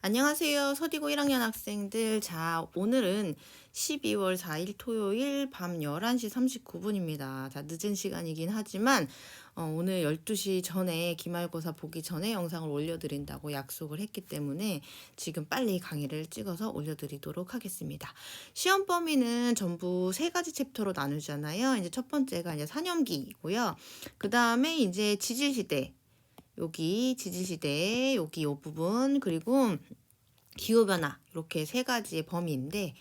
안녕하세요. 서디고 1학년 학생들. 자, 오늘은 12월 4일 토요일 밤 11시 39분입니다. 자, 늦은 시간이긴 하지만 오늘 12시 전에 기말고사 보기 전에 영상을 올려드린다고 약속을 했기 때문에 지금 빨리 강의를 찍어서 올려드리도록 하겠습니다. 시험 범위는 전부 세 가지 챕터로 나누잖아요. 이제 첫 번째가 이제 산염기이고요. 그 다음에 이제 지질시대. 여기 지질시대 여기 요 부분 그리고 기후변화 이렇게 세 가지의 범위인데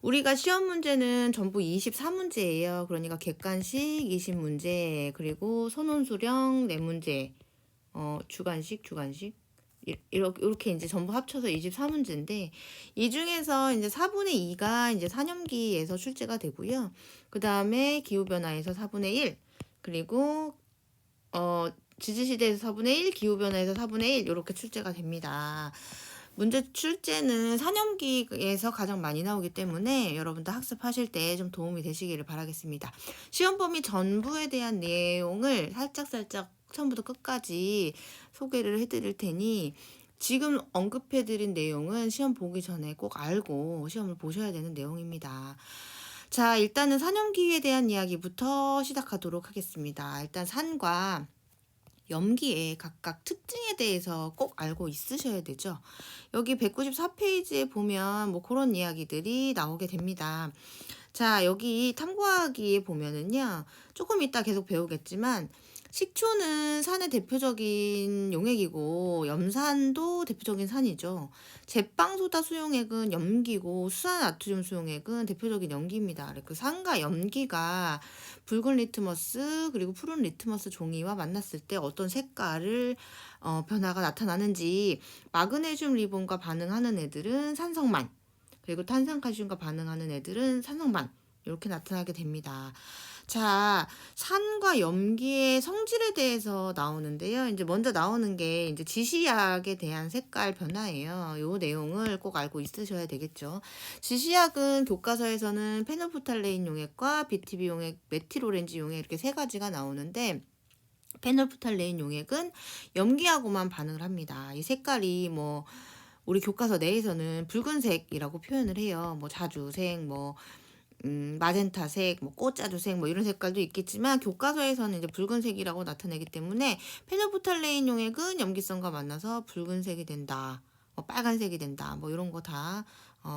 우리가 시험 문제는 전부 24문제예요. 그러니까 객관식 20문제 그리고 선원수령 4문제 주관식 이렇게 이제 전부 합쳐서 24문제인데 이 중에서 이제 4분의 2가 이제 산염기에서 출제가 되고요. 그 다음에 기후변화에서 4분의 1 그리고 지질시대에서 4분의 1, 기후변화에서 4분의 1 이렇게 출제가 됩니다. 문제 출제는 산염기에서 가장 많이 나오기 때문에 여러분들 학습하실 때 좀 도움이 되시기를 바라겠습니다. 시험 범위 전부에 대한 내용을 살짝살짝 처음부터 끝까지 소개를 해드릴 테니 지금 언급해드린 내용은 시험 보기 전에 꼭 알고 시험을 보셔야 되는 내용입니다. 자, 일단은 산염기에 대한 이야기부터 시작하도록 하겠습니다. 일단 산과 염기의 각각 특징에 대해서 꼭 알고 있으셔야 되죠. 여기 194페이지에 보면 뭐 그런 이야기들이 나오게 됩니다. 자, 여기 탐구하기에 보면은요. 조금 이따 계속 배우겠지만 식초는 산의 대표적인 용액이고 염산도 대표적인 산이죠. 제빵소다 수용액은 염기고 수산나트륨 수용액은 대표적인 염기입니다. 그 산과 염기가 붉은 리트머스 그리고 푸른 리트머스 종이와 만났을 때 어떤 색깔을 변화가 나타나는지 마그네슘 리본과 반응하는 애들은 산성만 그리고 탄산칼슘과 반응하는 애들은 산성만 이렇게 나타나게 됩니다. 자, 산과 염기의 성질에 대해서 나오는데요. 이제 먼저 나오는 게 이제 지시약에 대한 색깔 변화예요. 요 내용을 꼭 알고 있으셔야 되겠죠. 지시약은 교과서에서는 페놀프탈레인 용액과 BTB 용액, 메틸오렌지 용액 이렇게 세 가지가 나오는데 페놀프탈레인 용액은 염기하고만 반응을 합니다. 이 색깔이 뭐 우리 교과서 내에서는 붉은색이라고 표현을 해요. 뭐 자주색, 뭐 마젠타색, 뭐 꽃자주색 뭐 이런 색깔도 있겠지만 교과서에서는 이제 붉은색이라고 나타내기 때문에 페놀프탈레인 용액은 염기성과 만나서 붉은색이 된다. 뭐 빨간색이 된다. 뭐 이런 거 다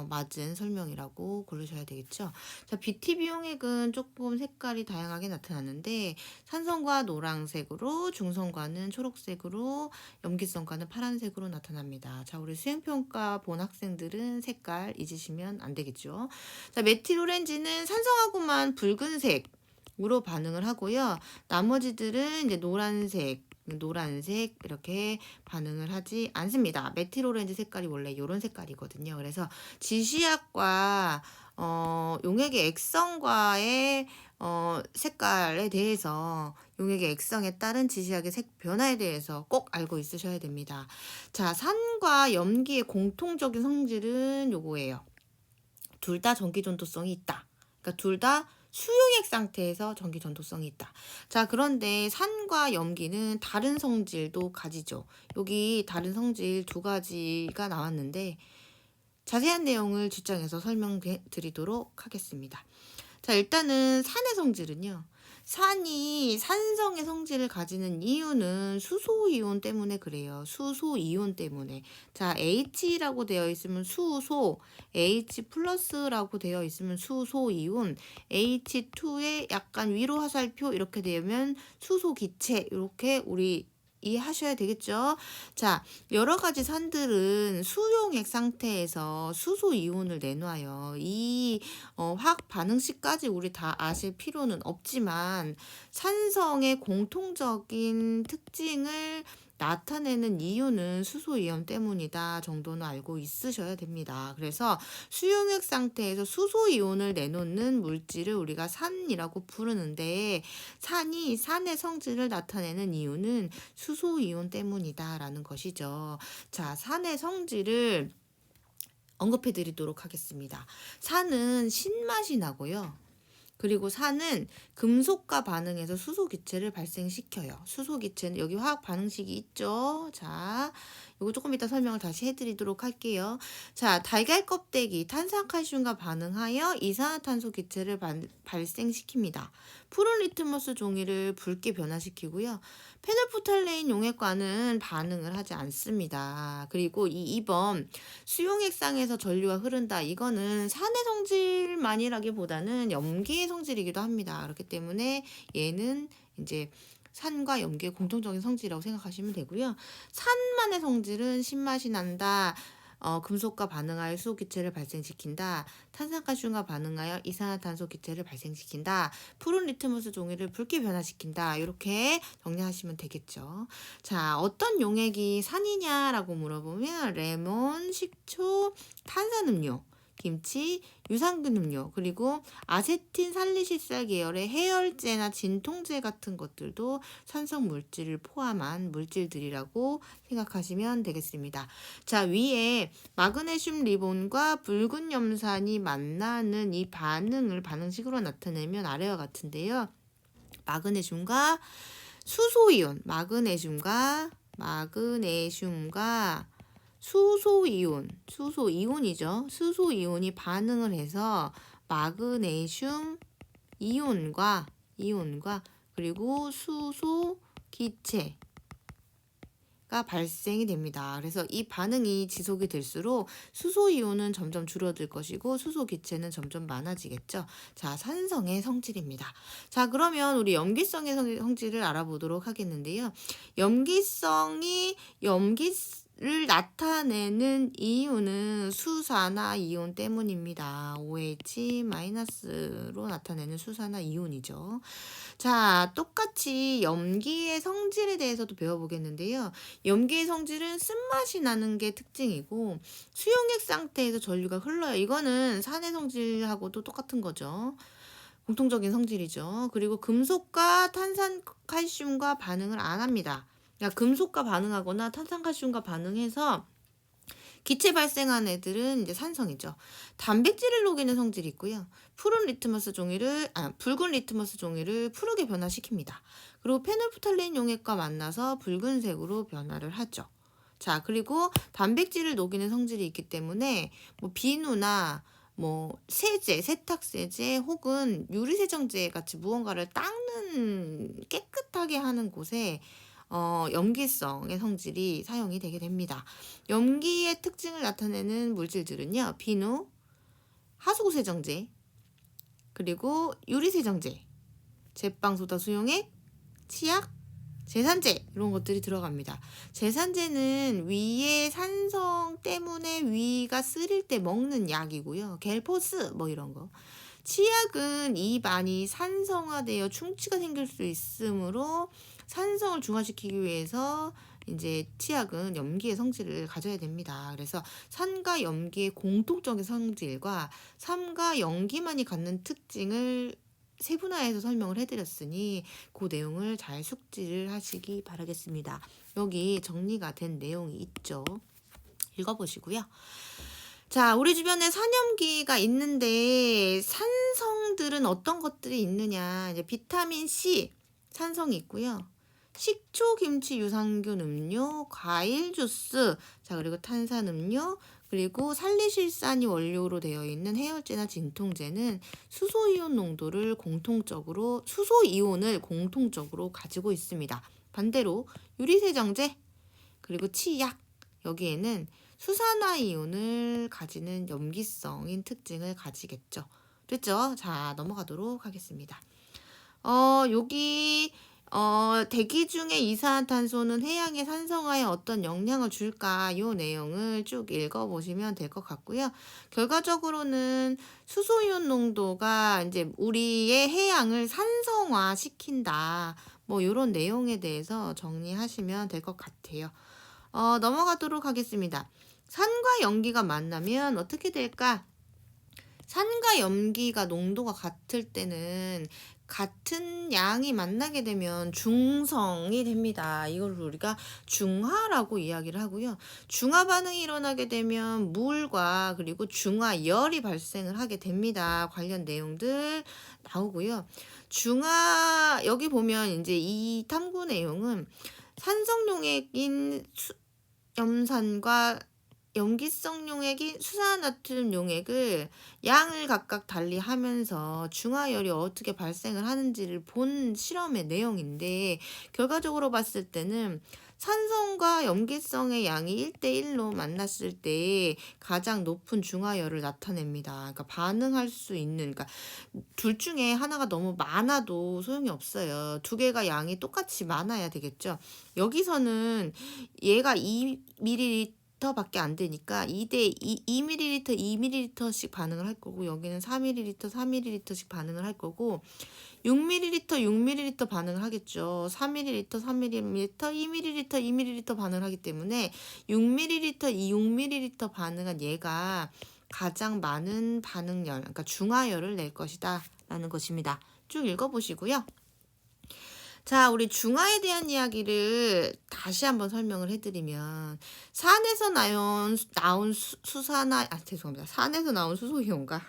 맞은 설명이라고 고르셔야 되겠죠. 자, BTB 용액은 조금 색깔이 다양하게 나타나는데 산성과 노란색으로, 중성과는 초록색으로, 염기성과는 파란색으로 나타납니다. 자, 우리 수행평가 본 학생들은 색깔 잊으시면 안 되겠죠. 자, 메틸오렌지는 산성하고만 붉은색으로 반응을 하고요. 나머지들은 이제 노란색 이렇게 반응을 하지 않습니다. 메틸오렌지 색깔이 원래 이런 색깔이거든요. 그래서 지시약과 용액의 액성과의 색깔에 대해서 용액의 액성에 따른 지시약의 색 변화에 대해서 꼭 알고 있으셔야 됩니다. 자, 산과 염기의 공통적인 성질은 요거예요. 둘 다 전기 전도성이 있다. 그러니까 둘 다 수용액 상태에서 전기 전도성이 있다. 자, 그런데 산과 염기는 다른 성질도 가지죠. 여기 다른 성질 두 가지가 나왔는데 자세한 내용을 뒷장에서 설명드리도록 하겠습니다. 자, 일단은 산의 성질은요. 산이 산성의 성질을 가지는 이유는 수소이온 때문에 그래요. 수소이온 때문에. 자, H라고 되어 있으면 수소, H 플러스라고 되어 있으면 수소이온, H2에 약간 위로 화살표 이렇게 되면 수소기체 이렇게 우리 이해하셔야 되겠죠. 자, 여러 가지 산들은 수용액 상태에서 수소 이온을 내놔요. 이 화학 반응식까지 우리 다 아실 필요는 없지만 산성의 공통적인 특징을 나타내는 이유는 수소이온 때문이다 정도는 알고 있으셔야 됩니다. 그래서 수용액 상태에서 수소이온을 내놓는 물질을 우리가 산이라고 부르는데 산이 산의 성질을 나타내는 이유는 수소이온 때문이다라는 것이죠. 자, 산의 성질을 언급해 드리도록 하겠습니다. 산은 신맛이 나고요. 그리고 산은 금속과 반응해서 수소 기체를 발생시켜요. 수소 기체는 여기 화학 반응식이 있죠. 자, 이거 조금 이따 설명을 다시 해드리도록 할게요. 자, 달걀 껍데기 탄산칼슘과 반응하여 이산화탄소 기체를 발생시킵니다. 푸른 리트머스 종이를 붉게 변화시키고요. 페놀프탈레인 용액과는 반응을 하지 않습니다. 그리고 이 2번 수용액상에서 전류가 흐른다. 이거는 산의 성질만이라기보다는 염기의 성질이기도 합니다. 그렇기 때문에 얘는 이제 산과 염기의 공통적인 성질이라고 생각하시면 되고요. 산만의 성질은 신맛이 난다. 금속과 반응하여 수소 기체를 발생시킨다. 탄산칼슘과 반응하여 이산화탄소 기체를 발생시킨다. 푸른 리트머스 종이를 붉게 변화시킨다. 이렇게 정리하시면 되겠죠. 자, 어떤 용액이 산이냐라고 물어보면 레몬, 식초, 탄산음료, 김치, 유산균 음료, 그리고 아세틴 살리실살 계열의 해열제나 진통제 같은 것들도 산성 물질을 포함한 물질들이라고 생각하시면 되겠습니다. 자, 위에 마그네슘 리본과 붉은 염산이 만나는 이 반응을 반응식으로 나타내면 아래와 같은데요. 마그네슘과 수소이온, 마그네슘과 수소이온이죠. 수소이온이 반응을 해서 마그네슘 이온과 그리고 수소 기체가 발생이 됩니다. 그래서 이 반응이 지속이 될수록 수소이온은 점점 줄어들 것이고 수소 기체는 점점 많아지겠죠. 자, 산성의 성질입니다. 자, 그러면 우리 염기성의 성질을 알아보도록 하겠는데요. 염기를 나타내는 이유는 수산화 이온 때문입니다. OH-로 나타내는 수산화 이온이죠. 자, 똑같이 염기의 성질에 대해서도 배워보겠는데요. 염기의 성질은 쓴맛이 나는 게 특징이고 수용액 상태에서 전류가 흘러요. 이거는 산의 성질하고도 똑같은 거죠. 공통적인 성질이죠. 그리고 금속과 탄산칼슘과 반응을 안 합니다. 그러니까 금속과 반응하거나 탄산칼슘과 반응해서 기체 발생한 애들은 이제 산성이죠. 단백질을 녹이는 성질이 있고요. 붉은 리트머스 종이를 푸르게 변화시킵니다. 그리고 페놀프탈레인 용액과 만나서 붉은색으로 변화를 하죠. 자, 그리고 단백질을 녹이는 성질이 있기 때문에 뭐 비누나 뭐 세제, 세탁세제 혹은 유리세정제 같이 무언가를 닦는 깨끗하게 하는 곳에 염기성의 성질이 사용이 되게 됩니다. 염기의 특징을 나타내는 물질들은요. 비누, 하수구세정제, 그리고 유리세정제, 제빵소다 수용액, 치약, 제산제 이런 것들이 들어갑니다. 제산제는 위의 산성 때문에 위가 쓰릴 때 먹는 약이고요. 겔포스 뭐 이런 거. 치약은 입 안이 산성화되어 충치가 생길 수 있으므로 산성을 중화시키기 위해서 이제 치약은 염기의 성질을 가져야 됩니다. 그래서 산과 염기의 공통적인 성질과 산과 염기만이 갖는 특징을 세분화해서 설명을 해드렸으니 그 내용을 잘 숙지를 하시기 바라겠습니다. 여기 정리가 된 내용이 있죠. 읽어보시고요. 자, 우리 주변에 산염기가 있는데 산성들은 어떤 것들이 있느냐. 이제 비타민 C 산성이 있고요. 식초, 김치, 유산균 음료, 과일 주스, 자, 그리고 탄산음료, 그리고 살리실산이 원료로 되어 있는 해열제나 진통제는 수소이온을 공통적으로 가지고 있습니다. 반대로 유리세정제, 그리고 치약, 여기에는 수산화 이온을 가지는 염기성인 특징을 가지겠죠. 됐죠? 자, 넘어가도록 하겠습니다. 여기 대기 중에 이산화탄소는 해양의 산성화에 어떤 영향을 줄까? 이 내용을 쭉 읽어보시면 될 것 같고요. 결과적으로는 수소이온 농도가 이제 우리의 해양을 산성화 시킨다. 뭐 이런 내용에 대해서 정리하시면 될 것 같아요. 넘어가도록 하겠습니다. 산과 염기가 만나면 어떻게 될까? 산과 염기가 농도가 같을 때는 같은 양이 만나게 되면 중성이 됩니다. 이걸 우리가 중화라고 이야기를 하고요. 중화 반응이 일어나게 되면 물과 그리고 중화열이 발생을 하게 됩니다. 관련 내용들 나오고요. 중화 여기 보면 이제 이 탐구 내용은 산성용액인 염산과 염기성 용액인 수산나트륨 용액을 양을 각각 달리 하면서 중화열이 어떻게 발생을 하는지를 본 실험의 내용인데, 결과적으로 봤을 때는 산성과 염기성의 양이 1대1로 만났을 때 가장 높은 중화열을 나타냅니다. 그러니까 반응할 수 있는, 그러니까 둘 중에 하나가 너무 많아도 소용이 없어요. 두 개가 양이 똑같이 많아야 되겠죠. 여기서는 얘가 2ml 밖에 안 되니까 2ml, 2ml씩 반응을 할 거고, 여기는 4ml, 4ml씩 반응을 할 거고, 6ml, 6ml 반응을 하겠죠. 4ml, 3ml, 2ml, 2ml 반응을 하기 때문에 6ml, 6ml 반응한 얘가 가장 많은 반응열, 그러니까 중화열을 낼 것이다 라는 것입니다. 쭉 읽어보시고요. 자, 우리 중화에 대한 이야기를 다시 한번 설명을 해드리면, 산에서 나온 수산화, 죄송합니다. 산에서 나온 수소이온과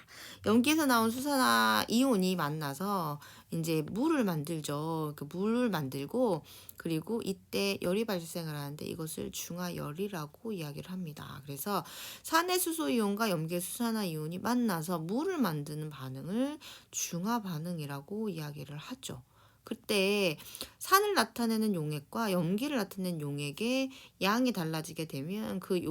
염기에서 나온 수산화 이온이 만나서 이제 물을 만들죠. 그 물을 만들고, 그리고 이때 열이 발생을 하는데 이것을 중화열이라고 이야기를 합니다. 그래서 산의 수소이온과 염기의 수산화이온이 만나서 물을 만드는 반응을 중화 반응이라고 이야기를 하죠. 그때 산을 나타내는 용액과 염기를 나타내는 용액의 양이 달라지게 되면 그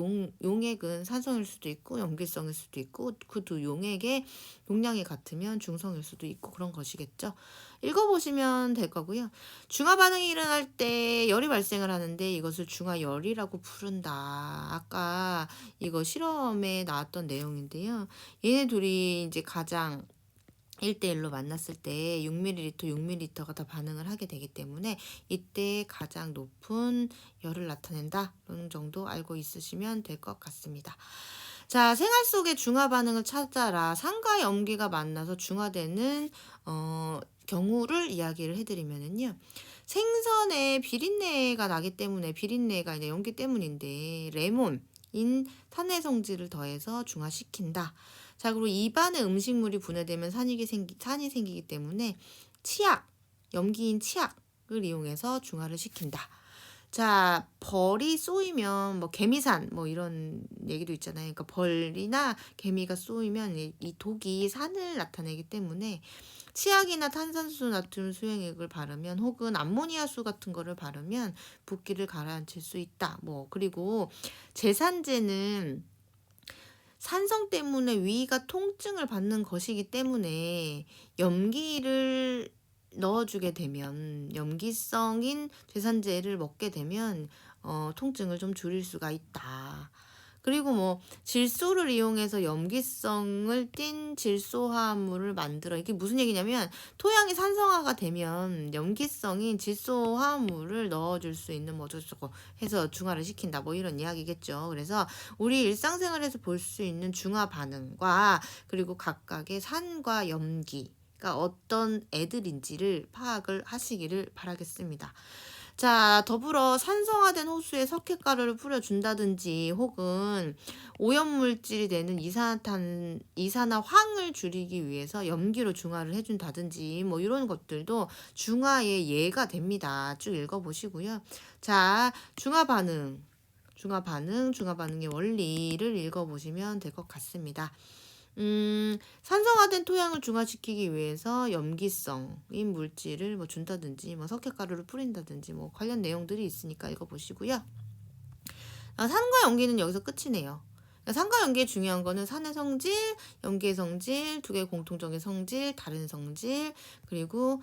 용액은 산성일 수도 있고 염기성일 수도 있고, 그 두 용액의 용량이 같으면 중성일 수도 있고 그런 것이겠죠. 읽어보시면 될 거고요. 중화 반응이 일어날 때 열이 발생을 하는데 이것을 중화열이라고 부른다. 아까 이거 실험에 나왔던 내용인데요. 얘네 둘이 이제 가장 1대1로 만났을 때 6ml, 6ml가 다 반응을 하게 되기 때문에 이때 가장 높은 열을 나타낸다. 이런 정도 알고 있으시면 될 것 같습니다. 자, 생활 속의 중화 반응을 찾아라. 산과 염기가 만나서 중화되는 경우를 이야기를 해드리면은요. 생선에 비린내가 나기 때문에, 비린내가 이제 염기 때문인데 레몬인 산의 성질을 더해서 중화시킨다. 자, 그리고 입안에 음식물이 분해되면 산이 생기기 때문에 치약, 염기인 치약을 이용해서 중화를 시킨다. 자, 벌이 쏘이면 뭐 개미산 뭐 이런 얘기도 있잖아요. 그러니까 벌이나 개미가 쏘이면 이 독이 산을 나타내기 때문에 치약이나 탄산수 나트륨 수용액을 바르면, 혹은 암모니아수 같은 거를 바르면 붓기를 가라앉힐 수 있다. 뭐 그리고 제산제는 산성 때문에 위가 통증을 받는 것이기 때문에 염기를 넣어주게 되면, 염기성인 제산제를 먹게 되면 통증을 좀 줄일 수가 있다. 그리고 뭐 질소를 이용해서 염기성을 띤 질소화합물을 만들어. 이게 무슨 얘기냐면, 토양이 산성화가 되면 염기성인 질소화합물을 넣어줄 수 있는 뭐 어쩌고 해서 중화를 시킨다. 뭐 이런 이야기겠죠. 그래서 우리 일상생활에서 볼 수 있는 중화 반응과 그리고 각각의 산과 염기가 어떤 애들인지를 파악을 하시기를 바라겠습니다. 자, 더불어 산성화된 호수에 석회가루를 뿌려준다든지, 혹은 오염물질이 되는 이산화황을 줄이기 위해서 염기로 중화를 해준다든지, 뭐 이런 것들도 중화의 예가 됩니다. 쭉 읽어보시고요. 자, 중화 반응의 원리를 읽어보시면 될 것 같습니다. 산성화된 토양을 중화시키기 위해서 염기성인 물질을 뭐 준다든지, 뭐 석회가루를 뿌린다든지, 뭐 관련 내용들이 있으니까 읽어보시고요. 산과 염기는 여기서 끝이네요. 산과 염기의 중요한 거는 산의 성질, 염기의 성질, 두 개의 공통적인 성질, 다른 성질, 그리고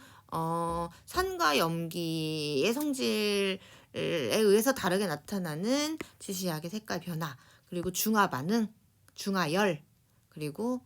산과 염기의 성질에 의해서 다르게 나타나는 지시약의 색깔 변화, 그리고 중화 반응, 중화열, 그리고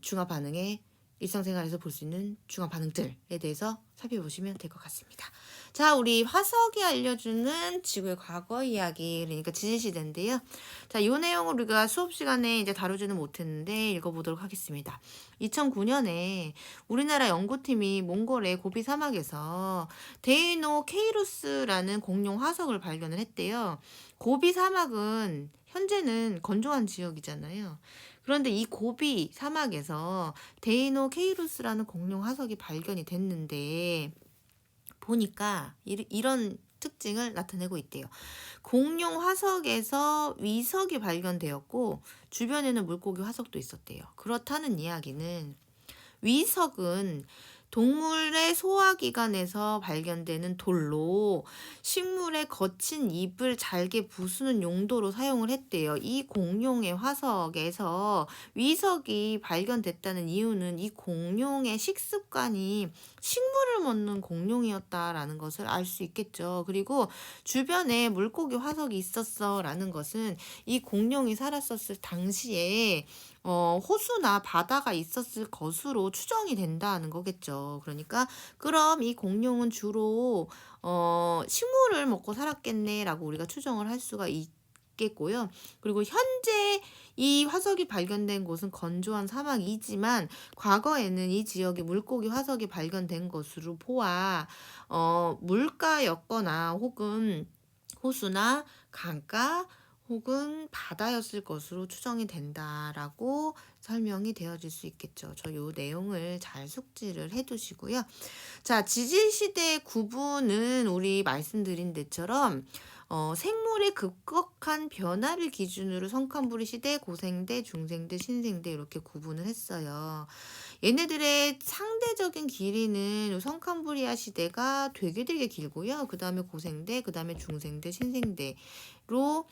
중화 반응의 일상생활에서 볼 수 있는 중화 반응들에 대해서 살펴보시면 될 것 같습니다. 자, 우리 화석이 알려주는 지구의 과거 이야기, 그러니까 지질시대인데요. 자, 요 내용을 우리가 수업 시간에 이제 다루지는 못했는데 읽어보도록 하겠습니다. 2009년에 우리나라 연구팀이 몽골의 고비 사막에서 데이노 케이루스라는 공룡 화석을 발견을 했대요. 고비 사막은 현재는 건조한 지역이잖아요. 그런데 이 고비 사막에서 데이노 케이루스라는 공룡 화석이 발견이 됐는데 보니까 이런 특징을 나타내고 있대요. 공룡 화석에서 위석이 발견되었고 주변에는 물고기 화석도 있었대요. 그렇다는 이야기는 위석은 동물의 소화기관에서 발견되는 돌로 식물의 거친 잎을 잘게 부수는 용도로 사용을 했대요. 이 공룡의 화석에서 위석이 발견됐다는 이유는 이 공룡의 식습관이 식물을 먹는 공룡이었다라는 것을 알 수 있겠죠. 그리고 주변에 물고기 화석이 있었어라는 것은 이 공룡이 살았었을 당시에 호수나 바다가 있었을 것으로 추정이 된다는 거겠죠. 그러니까 그럼 이 공룡은 주로 식물을 먹고 살았겠네라고 우리가 추정을 할 수가 있겠고요. 그리고 현재 이 화석이 발견된 곳은 건조한 사막이지만 과거에는 이 지역에 물고기 화석이 발견된 것으로 보아 물가였거나 혹은 호수나 강가 혹은 바다였을 것으로 추정이 된다라고 설명이 되어질 수 있겠죠. 저 요 내용을 잘 숙지를 해두시고요. 자, 지질시대 구분은 우리 말씀드린 데처럼 생물의 급격한 변화를 기준으로 성칸부리 시대, 고생대, 중생대, 신생대 이렇게 구분을 했어요. 얘네들의 상대적인 길이는 성칸부리아 시대가 되게 길고요. 그 다음에 고생대, 그 다음에 중생대, 신생대로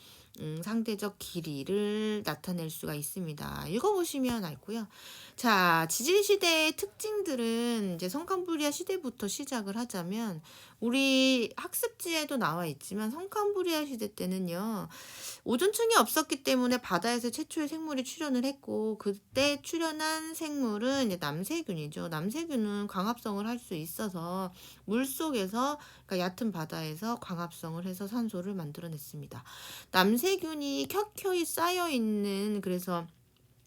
상대적 길이를 나타낼 수가 있습니다. 읽어보시면 알고요. 자, 지질시대의 특징들은 이제 성칸부리아 시대부터 시작을 하자면 우리 학습지에도 나와 있지만 성칸부리아 시대 때는요. 오존층이 없었기 때문에 바다에서 최초의 생물이 출현을 했고 그때 출현한 생물은 이제 남세균이죠. 남세균은 광합성을 할 수 있어서 물속에서 그러니까 얕은 바다에서 광합성을 해서 산소를 만들어냈습니다. 남세균이 켜켜이 쌓여 있는 그래서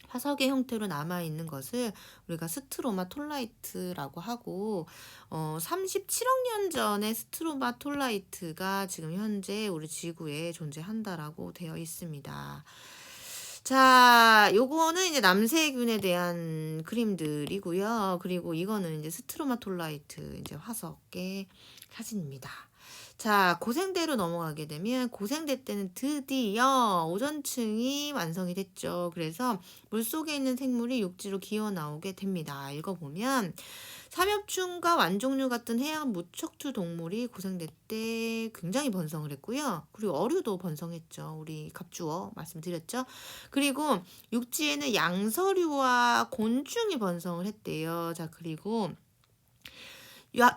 화석의 형태로 남아있는 것을 우리가 스트로마톨라이트라고 하고 37억 년 전에 스트로마톨라이트가 지금 현재 우리 지구에 존재한다라고 되어 있습니다. 자, 요거는 이제 남세균에 대한 그림들이고요. 그리고 이거는 이제 스트로마톨라이트 이제 화석의 사진입니다. 자, 고생대로 넘어가게 되면 고생대 때는 드디어 오존층이 완성이 됐죠. 그래서 물속에 있는 생물이 육지로 기어 나오게 됩니다. 읽어보면 삼엽충과 완종류 같은 해양 무척추 동물이 고생대 때 굉장히 번성을 했고요. 그리고 어류도 번성했죠. 우리 갑주어 말씀드렸죠. 그리고 육지에는 양서류와 곤충이 번성을 했대요. 자, 그리고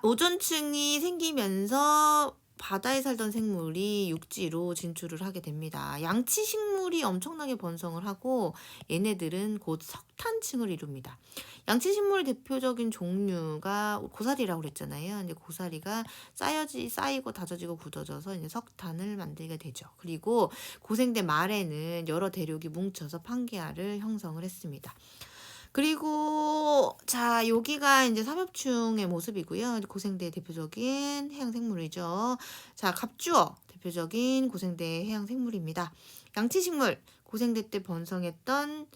오존층이 생기면서 바다에 살던 생물이 육지로 진출을 하게 됩니다. 양치식물이 엄청나게 번성을 하고 얘네들은 곧 석탄층을 이룹니다. 양치식물의 대표적인 종류가 고사리라고 그랬잖아요. 이제 고사리가 쌓이고 다져지고 굳어져서 이제 석탄을 만들게 되죠. 그리고 고생대 말에는 여러 대륙이 뭉쳐서 판게아를 형성을 했습니다. 그리고 자, 여기가 이제 삼엽충의 모습이고요. 고생대의 대표적인 해양 생물이죠. 자, 갑주어 대표적인 고생대의 해양 생물입니다. 양치식물 고생대 때 번성했던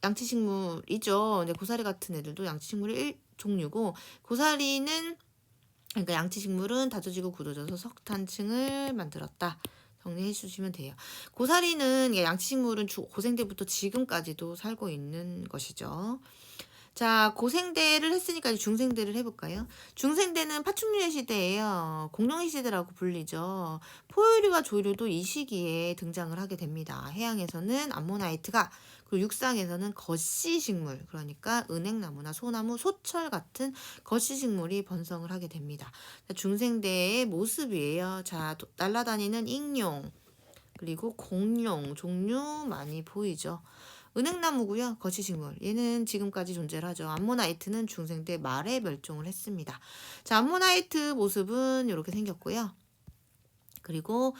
양치식물이죠. 이제 고사리 같은 애들도 양치식물의 종류고 고사리는 그러니까 양치식물은 다져지고 굳어져서 석탄층을 만들었다. 정리해 주시면 돼요. 고사리는 양치식물은 고생대부터 지금까지도 살고 있는 것이죠. 자, 고생대를 했으니까 이제 중생대를 해볼까요? 중생대는 파충류의 시대예요. 공룡의 시대라고 불리죠. 포유류와 조류도 이 시기에 등장을 하게 됩니다. 해양에서는 암모나이트가 그리고 육상에서는 거시식물 그러니까 은행나무나 소나무, 소철 같은 거시식물이 번성을 하게 됩니다. 중생대의 모습이에요. 자, 날아다니는 익룡 그리고 공룡 종류 많이 보이죠. 은행나무고요. 거시식물. 얘는 지금까지 존재를 하죠. 암모나이트는 중생대 말에 멸종을 했습니다. 자, 암모나이트 모습은 이렇게 생겼고요. 그리고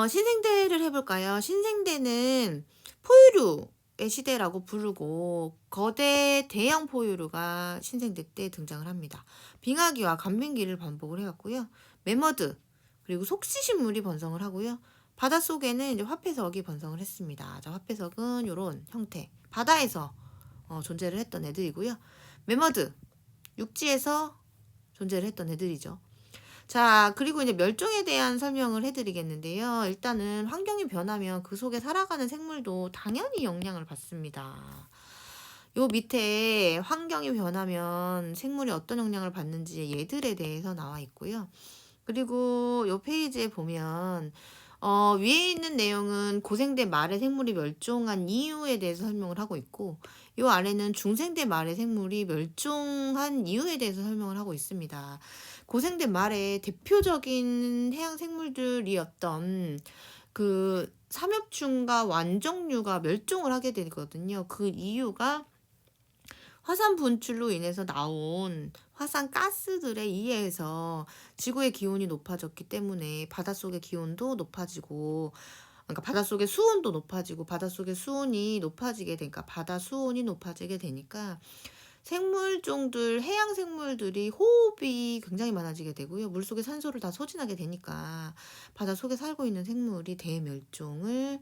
신생대를 해볼까요? 신생대는 포유류의 시대라고 부르고 거대 대형 포유류가 신생대 때 등장을 합니다. 빙하기와 간빙기를 반복을 해왔고요. 매머드 그리고 속시식물이 번성을 하고요. 바닷속에는 이제 화폐석이 번성을 했습니다. 자, 화폐석은 이런 형태 바다에서 존재를 했던 애들이고요. 매머드 육지에서 존재를 했던 애들이죠. 자, 그리고 이제 멸종에 대한 설명을 해드리겠는데요. 일단은 환경이 변하면 그 속에 살아가는 생물도 당연히 영향을 받습니다. 요 밑에 환경이 변하면 생물이 어떤 영향을 받는지 얘들에 대해서 나와 있고요. 그리고 요 페이지에 보면 위에 있는 내용은 고생대 말의 생물이 멸종한 이유에 대해서 설명을 하고 있고 요 아래는 중생대 말의 생물이 멸종한 이유에 대해서 설명을 하고 있습니다. 고생대 말의 대표적인 해양 생물들이었던 그 삼엽충과 완종류가 멸종을 하게 되거든요. 그 이유가 화산 분출로 인해서 나온 화산 가스들에 의해서 지구의 기온이 높아졌기 때문에 바닷속의 기온도 높아지고 그러니까 바닷속의 수온도 높아지고 바닷속의 수온이 높아지게 되니까 바다 수온이 높아지게 되니까 생물종들 해양 생물들이 호흡이 굉장히 많아지게 되고요. 물속의 산소를 다 소진하게 되니까 바닷속에 살고 있는 생물이 대멸종을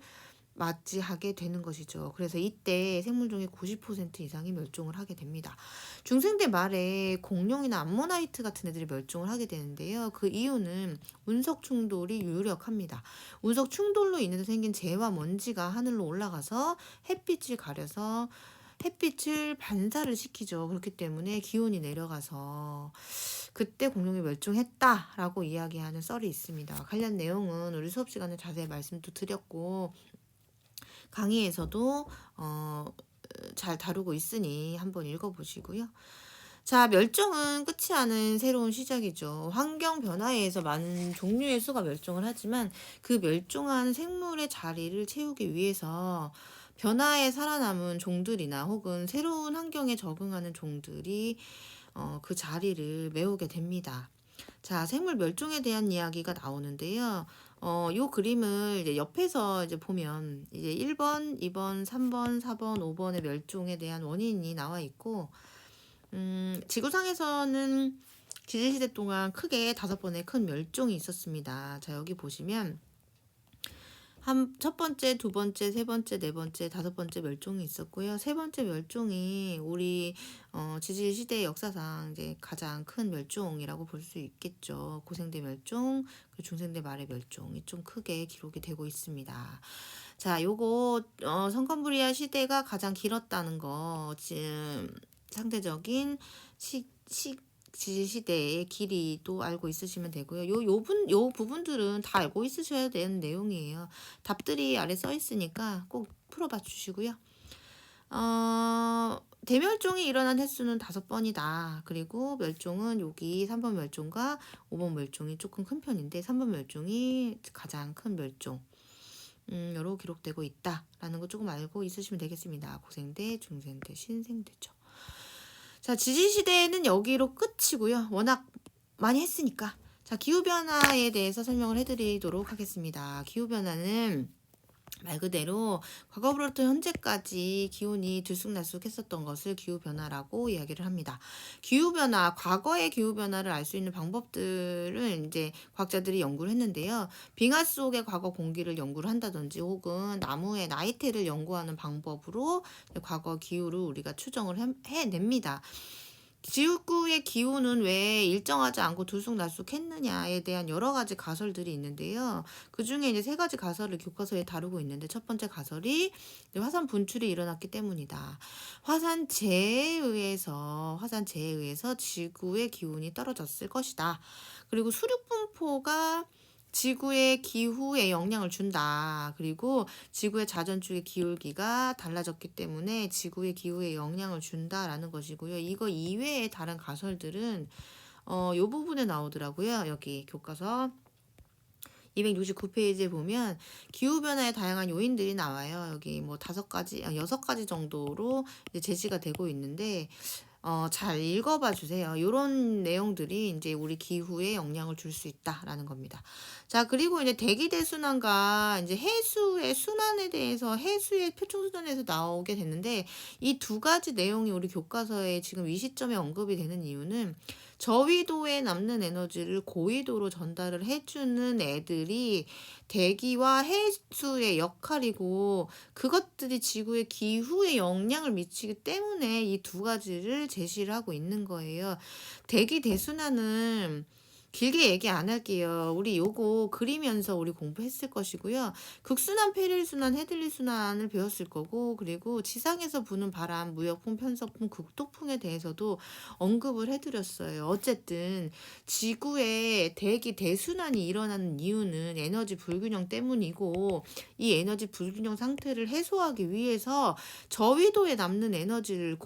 맞이하게 되는 것이죠. 그래서 이때 생물종의 90% 이상이 멸종을 하게 됩니다. 중생대 말에 공룡이나 암모나이트 같은 애들이 멸종을 하게 되는데요. 그 이유는 운석 충돌이 유력합니다. 운석 충돌로 인해서 생긴 재와 먼지가 하늘로 올라가서 햇빛을 가려서 햇빛을 반사를 시키죠. 그렇기 때문에 기온이 내려가서 그때 공룡이 멸종했다라고 이야기하는 썰이 있습니다. 관련 내용은 우리 수업 시간에 자세히 말씀도 드렸고 강의에서도 잘 다루고 있으니 한번 읽어보시고요. 자, 멸종은 끝이 아닌 새로운 시작이죠. 환경 변화에 의해서 많은 종류의 수가 멸종을 하지만 그 멸종한 생물의 자리를 채우기 위해서 변화에 살아남은 종들이나 혹은 새로운 환경에 적응하는 종들이 그 자리를 메우게 됩니다. 자, 생물 멸종에 대한 이야기가 나오는데요. 요 그림을 이제 옆에서 이제 보면 이제 1번, 2번, 3번, 4번, 5번의 멸종에 대한 원인이 나와 있고, 지구상에서는 지질시대 동안 크게 5번의 큰 멸종이 있었습니다. 자, 여기 보시면 첫 번째, 두 번째, 세 번째, 네 번째, 다섯 번째 멸종이 있었고요. 세 번째 멸종이 우리 지질 시대 역사상 이제 가장 큰 멸종이라고 볼 수 있겠죠. 고생대 멸종, 그리고 중생대 말의 멸종이 좀 크게 기록이 되고 있습니다. 자, 요거 성칸브리아 시대가 가장 길었다는 거 지금 상대적인 지질 시대의 길이도 알고 있으시면 되고요. 요 부분들은 다 알고 있으셔야 되는 내용이에요. 답들이 아래 써 있으니까 꼭 풀어봐 주시고요. 대멸종이 일어난 횟수는 5번이다. 그리고 멸종은 여기 3번 멸종과 5번 멸종이 조금 큰 편인데 3번 멸종이 가장 큰 멸종. 여로 기록되고 있다라는 거 조금 알고 있으시면 되겠습니다. 고생대, 중생대, 신생대죠. 자, 지질시대는 여기로 끝이고요. 워낙 많이 했으니까. 자, 기후변화에 대해서 설명을 해드리도록 하겠습니다. 기후변화는 말 그대로 과거부터 현재까지 기온이 들쑥날쑥 했었던 것을 기후변화라고 이야기를 합니다. 기후변화, 과거의 기후변화를 알 수 있는 방법들은 이제 과학자들이 연구를 했는데요. 빙하 속의 과거 공기를 연구를 한다든지 혹은 나무의 나이테를 연구하는 방법으로 과거 기후를 우리가 추정을 해냅니다. 지구의 기후는 왜 일정하지 않고 들쑥날쑥했느냐에 대한 여러 가지 가설들이 있는데요. 그 중에 이제 3가지 가설을 교과서에 다루고 있는데 첫 번째 가설이 화산 분출이 일어났기 때문이다. 화산재에 의해서 지구의 기온이 떨어졌을 것이다. 그리고 수륙 분포가 지구의 기후에 영향을 준다. 그리고 지구의 자전축의 기울기가 달라졌기 때문에 지구의 기후에 영향을 준다라는 것이고요. 이거 이외의 다른 가설들은 요 부분에 나오더라고요. 여기 교과서 269페이지에 보면 기후변화의 다양한 요인들이 나와요. 여기 뭐 5가지, 6가지 정도로 이제 제시가 되고 있는데, 잘 읽어봐 주세요. 요런 내용들이 이제 우리 기후에 영향을 줄 수 있다라는 겁니다. 자, 그리고 이제 대기대순환과 이제 해수의 순환에 대해서 해수의 표충순환에서 나오게 됐는데, 이 두 가지 내용이 우리 교과서에 지금 이 시점에 언급이 되는 이유는 저위도에 남는 에너지를 고위도로 전달을 해주는 애들이 대기와 해수의 역할이고, 그것들이 지구의 기후에 영향을 미치기 때문에 이 두 가지를 제시를 하고 있는 거예요. 대기 대순환은 길게 얘기 안 할게요. 우리 요거 그리면서 우리 공부했을 것이고요. 극순환, 페릴순환, 헤들리순환을 배웠을 거고, 그리고 지상에서 부는 바람, 무역풍, 편서풍, 극도풍에 대해서도 언급을 해드렸어요. 어쨌든 지구의 대기 대순환이 일어나는 이유는 에너지 불균형 때문이고, 이 에너지 불균형 상태를 해소하기 위해서 저위도에 남는 에너지를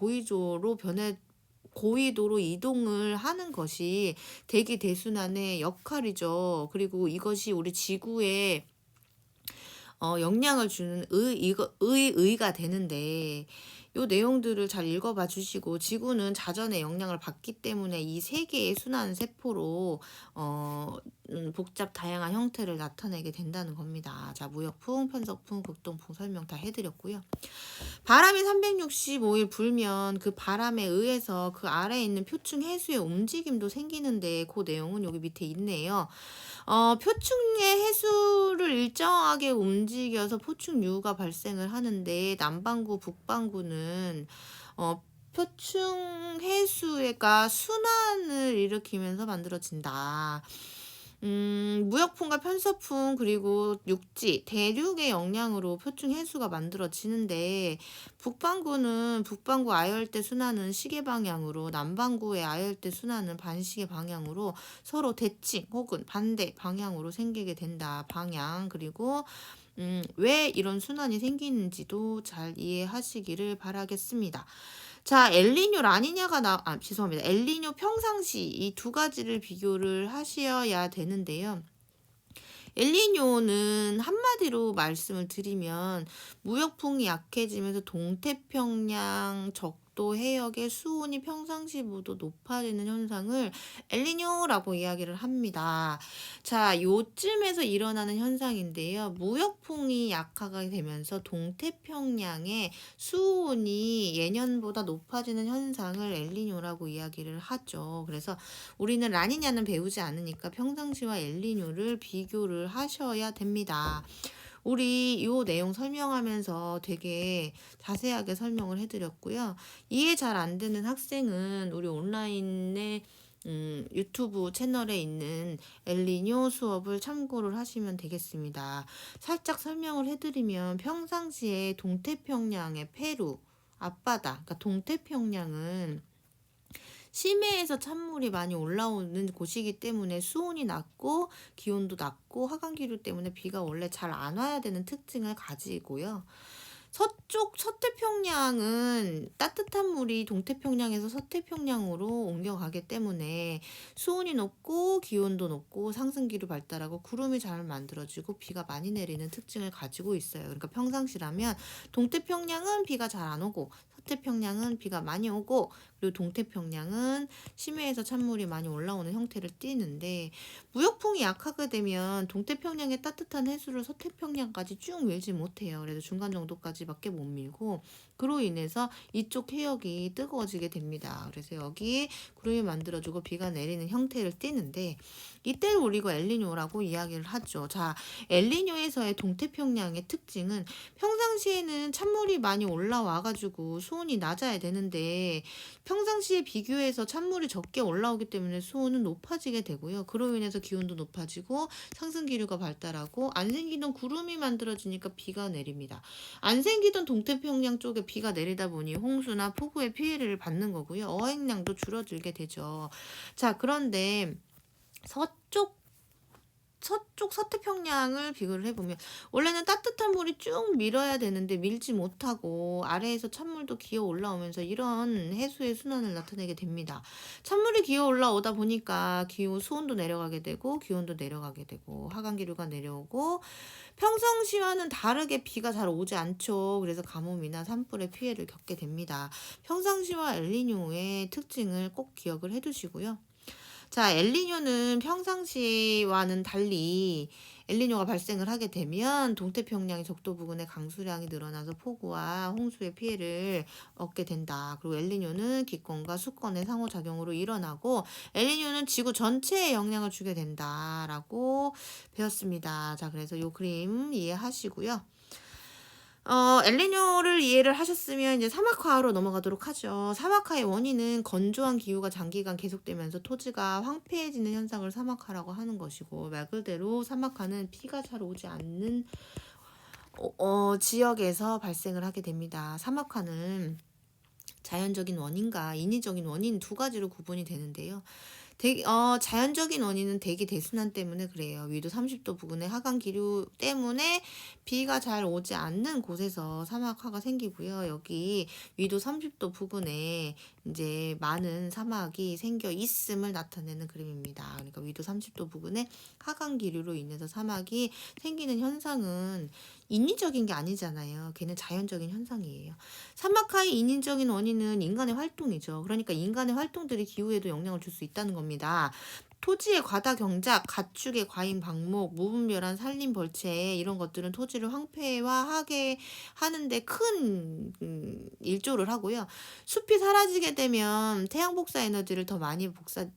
고위도로 이동을 하는 것이 대기 대순환의 역할이죠. 그리고 이것이 우리 지구에 영향을 주는 의가 되는데, 요 내용들을 잘 읽어봐 주시고, 지구는 자전의 영향을 받기 때문에 이 세 개의 순환 세포로 복잡 다양한 형태를 나타내게 된다는 겁니다. 자, 무역풍, 편서풍, 극동풍 설명 다 해드렸고요. 바람이 365일 불면 그 바람에 의해서 그 아래에 있는 표층 해수의 움직임도 생기는데, 그 내용은 여기 밑에 있네요. 표층의 해수를 일정하게 움직여서 포층류가 발생을 하는데, 남반구, 북반구는 표층 해수가 순환을 일으키면서 만들어진다. 무역풍과 편서풍, 그리고 육지, 대륙의 영향으로 표층 해수가 만들어지는데, 북반구는 북반구 아열대 순환은 시계 방향으로, 남반구의 아열대 순환은 반시계 방향으로 서로 대칭 혹은 반대 방향으로 생기게 된다. 방향, 그리고 왜 이런 순환이 생기는지도 잘 이해하시기를 바라겠습니다. 자, 엘니뇨, 라니냐가 죄송합니다. 엘니뇨, 평상시 이 두 가지를 비교를 하셔야 되는데요. 엘니뇨는 한마디로 말씀을 드리면 무역풍이 약해지면서 동태평양 적도 해역의 수온이 평상시보다 높아지는 현상을 엘니뇨라고 이야기를 합니다. 자, 요쯤에서 일어나는 현상인데요. 무역풍이 약하게 되면서 동태평양의 수온이 예년보다 높아지는 현상을 엘니뇨라고 이야기를 하죠. 그래서 우리는 라니냐는 배우지 않으니까 평상시와 엘니뇨를 비교를 하셔야 됩니다. 우리 요 내용 설명하면서 되게 자세하게 설명을 해드렸고요. 이해 잘 안 되는 학생은 우리 온라인에 유튜브 채널에 있는 엘니뇨 수업을 참고를 하시면 되겠습니다. 살짝 설명을 해드리면, 평상시에 동태평양의 페루 앞바다, 그러니까 동태평양은 심해에서 찬물이 많이 올라오는 곳이기 때문에 수온이 낮고 기온도 낮고 하강기류 때문에 비가 원래 잘 안 와야 되는 특징을 가지고요. 서태평양은 따뜻한 물이 동태평양에서 서태평양으로 옮겨가기 때문에 수온이 높고 기온도 높고 상승기류 발달하고 구름이 잘 만들어지고 비가 많이 내리는 특징을 가지고 있어요. 그러니까 평상시라면 동태평양은 비가 잘 안 오고, 서태평양은 비가 많이 오고, 그리고 동태평양은 심해에서 찬물이 많이 올라오는 형태를 띠는데, 무역풍이 약하게 되면 동태평양의 따뜻한 해수를 서태평양까지 쭉 밀지 못해요. 그래서 중간 정도까지밖에 못 밀고, 그로 인해서 이쪽 해역이 뜨거워지게 됩니다. 그래서 여기 구름이 만들어지고 비가 내리는 형태를 띠는데, 이때를 우리가 엘니뇨라고 이야기를 하죠. 자, 엘니뇨에서의 동태평양의 특징은 평상시에는 찬물이 많이 올라와가지고 수온이 낮아야 되는데, 평상시에 비교해서 찬물이 적게 올라오기 때문에 수온은 높아지게 되고요. 그로 인해서 기온도 높아지고 상승기류가 발달하고, 안 생기던 구름이 만들어지니까 비가 내립니다. 안 생기던 동태평양 쪽에 비가 내리다 보니 홍수나 폭우의 피해를 받는 거고요. 어획량도 줄어들게 되죠. 자, 그런데 서쪽 서쪽 서태평양을 비교를 해보면 원래는 따뜻한 물이 쭉 밀어야 되는데 밀지 못하고 아래에서 찬물도 기어 올라오면서 이런 해수의 순환을 나타내게 됩니다. 찬물이 기어 올라오다 보니까 기후 수온도 내려가게 되고 기온도 내려가게 되고 하강기류가 내려오고 평상시와는 다르게 비가 잘 오지 않죠. 그래서 가뭄이나 산불의 피해를 겪게 됩니다. 평상시와 엘니뇨의 특징을 꼭 기억을 해두시고요. 자, 엘니뇨는 평상시와는 달리 엘니뇨가 발생을 하게 되면 동태평양의 적도 부근에 강수량이 늘어나서 폭우와 홍수의 피해를 얻게 된다. 그리고 엘니뇨는 기권과 수권의 상호작용으로 일어나고 엘니뇨는 지구 전체에 영향을 주게 된다라고 배웠습니다. 자, 그래서 이 그림 이해하시고요. 엘니뇨를 이해를 하셨으면 이제 사막화로 넘어가도록 하죠. 사막화의 원인은 건조한 기후가 장기간 계속되면서 토지가 황폐해지는 현상을 사막화라고 하는 것이고, 말 그대로 사막화는 비가 잘 오지 않는 지역에서 발생을 하게 됩니다. 사막화는 자연적인 원인과 인위적인 원인 두 가지로 구분이 되는데요. 자연적인 원인은 대기 대순환 때문에 그래요. 위도 30도 부근의 하강 기류 때문에 비가 잘 오지 않는 곳에서 사막화가 생기고요. 여기 위도 30도 부근에 이제 많은 사막이 생겨 있음을 나타내는 그림입니다. 그러니까 위도 30도 부근에 하강 기류로 인해서 사막이 생기는 현상은 인위적인 게 아니잖아요. 걔는 자연적인 현상이에요. 사막화의 인위적인 원인은 인간의 활동이죠. 그러니까 인간의 활동들이 기후에도 영향을 줄 수 있다는 겁니다. 토지의 과다 경작, 가축의 과잉 방목, 무분별한 산림 벌채 이런 것들은 토지를 황폐화하게 하는데 큰 일조를 하고요. 숲이 사라지게 되면 태양 복사 에너지를 더 많이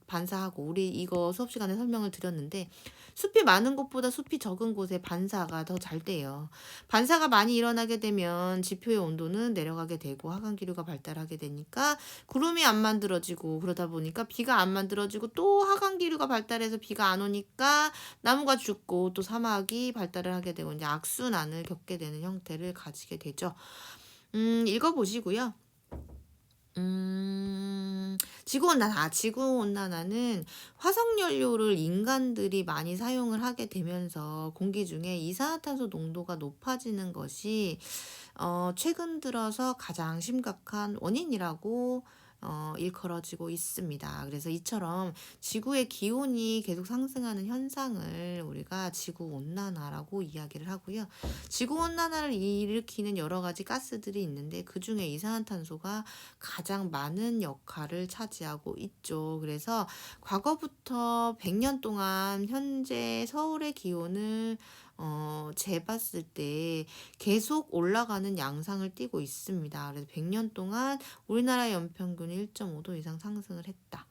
반사하고 우리 이거 수업 시간에 설명을 드렸는데 숲이 많은 곳보다 숲이 적은 곳에 반사가 더 잘 돼요. 반사가 많이 일어나게 되면 지표의 온도는 내려가게 되고 하강기류가 발달하게 되니까 구름이 안 만들어지고 그러다 보니까 비가 안 만들어지고 또 하강기류가 발달해서 비가 안 오니까 나무가 죽고 또 사막이 발달을 하게 되고 이제 악순환을 겪게 되는 형태를 가지게 되죠. 읽어보시고요. 지구온난화는 화석연료를 인간들이 많이 사용을 하게 되면서 공기 중에 이산화탄소 농도가 높아지는 것이 최근 들어서 가장 심각한 원인이라고 일컬어지고 있습니다. 그래서 이처럼 지구의 기온이 계속 상승하는 현상을 우리가 지구온난화라고 이야기를 하고요. 지구온난화를 일으키는 여러 가지 가스들이 있는데 그 중에 이산화탄소가 가장 많은 역할을 차지하고 있죠. 그래서 과거부터 100년 동안 현재 서울의 기온을 재봤을 때 계속 올라가는 양상을 띠고 있습니다. 그래서 100년 동안 우리나라 연평균이 1.5도 이상 상승을 했다.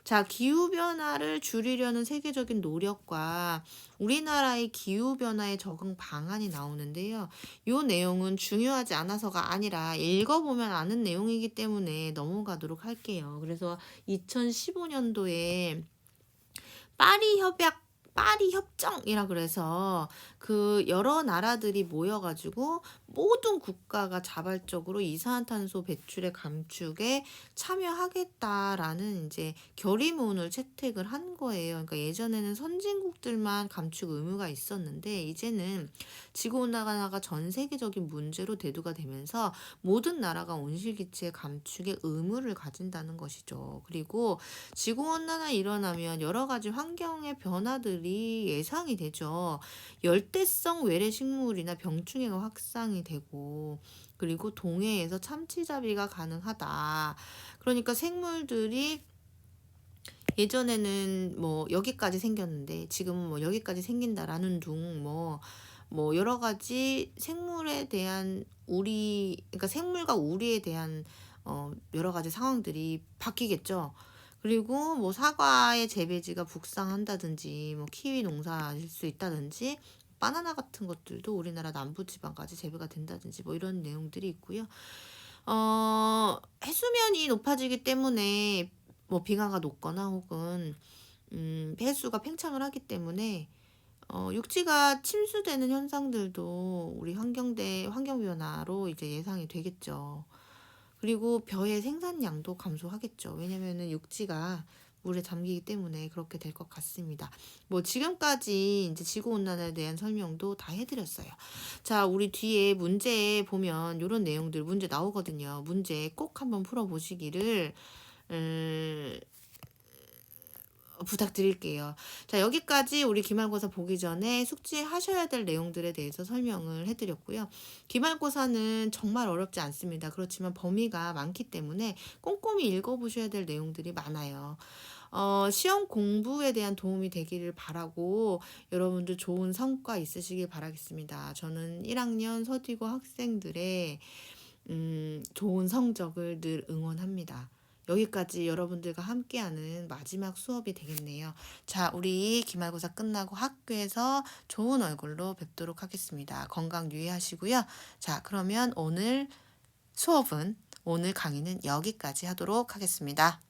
자, 기후변화를 줄이려는 세계적인 노력과 우리나라의 기후변화에 적응 방안이 나오는데요. 이 내용은 중요하지 않아서가 아니라 읽어보면 아는 내용이기 때문에 넘어가도록 할게요. 그래서 2015년도에 파리 협정이라 그래서 그 여러 나라들이 모여가지고 모든 국가가 자발적으로 이산화탄소 배출의 감축에 참여하겠다라는 이제 결의문을 채택을 한 거예요. 그러니까 예전에는 선진국들만 감축 의무가 있었는데 이제는 지구온난화가 전 세계적인 문제로 대두가 되면서 모든 나라가 온실기체 감축의 의무를 가진다는 것이죠. 그리고 지구온난화 일어나면 여러 가지 환경의 변화들이 예상이 되죠. 열대성 외래 식물이나 병충해가 확산이 되고 그리고 동해에서 참치잡이가 가능하다. 그러니까 생물들이 예전에는 뭐 여기까지 생겼는데 지금은 뭐 여기까지 생긴다라는 둥 뭐 여러 가지 생물에 대한 그러니까 생물과 우리에 대한 여러 가지 상황들이 바뀌겠죠. 그리고 뭐 사과의 재배지가 북상한다든지 뭐 키위 농사일 수 있다든지 바나나 같은 것들도 우리나라 남부지방까지 재배가 된다든지 뭐 이런 내용들이 있고요. 해수면이 높아지기 때문에 뭐 빙하가 녹거나 혹은 해수가 팽창을 하기 때문에 육지가 침수되는 현상들도 우리 환경 변화로 이제 예상이 되겠죠. 그리고 벼의 생산량도 감소하겠죠. 왜냐면은 육지가 물에 잠기기 때문에 그렇게 될 것 같습니다. 뭐 지금까지 이제 지구온난화에 대한 설명도 다 해드렸어요. 자, 우리 뒤에 문제에 보면 이런 내용들 문제 나오거든요. 문제 꼭 한번 풀어보시기를 부탁드릴게요. 자, 여기까지 우리 기말고사 보기 전에 숙지하셔야 될 내용들에 대해서 설명을 해드렸고요. 기말고사는 정말 어렵지 않습니다. 그렇지만 범위가 많기 때문에 꼼꼼히 읽어보셔야 될 내용들이 많아요. 시험 공부에 대한 도움이 되기를 바라고 여러분들 좋은 성과 있으시길 바라겠습니다. 저는 1학년 서디고 학생들의 좋은 성적을 늘 응원합니다. 여기까지 여러분들과 함께하는 마지막 수업이 되겠네요. 자, 우리 기말고사 끝나고 학교에서 좋은 얼굴로 뵙도록 하겠습니다. 건강 유의하시고요. 자, 그러면 오늘 강의는 여기까지 하도록 하겠습니다.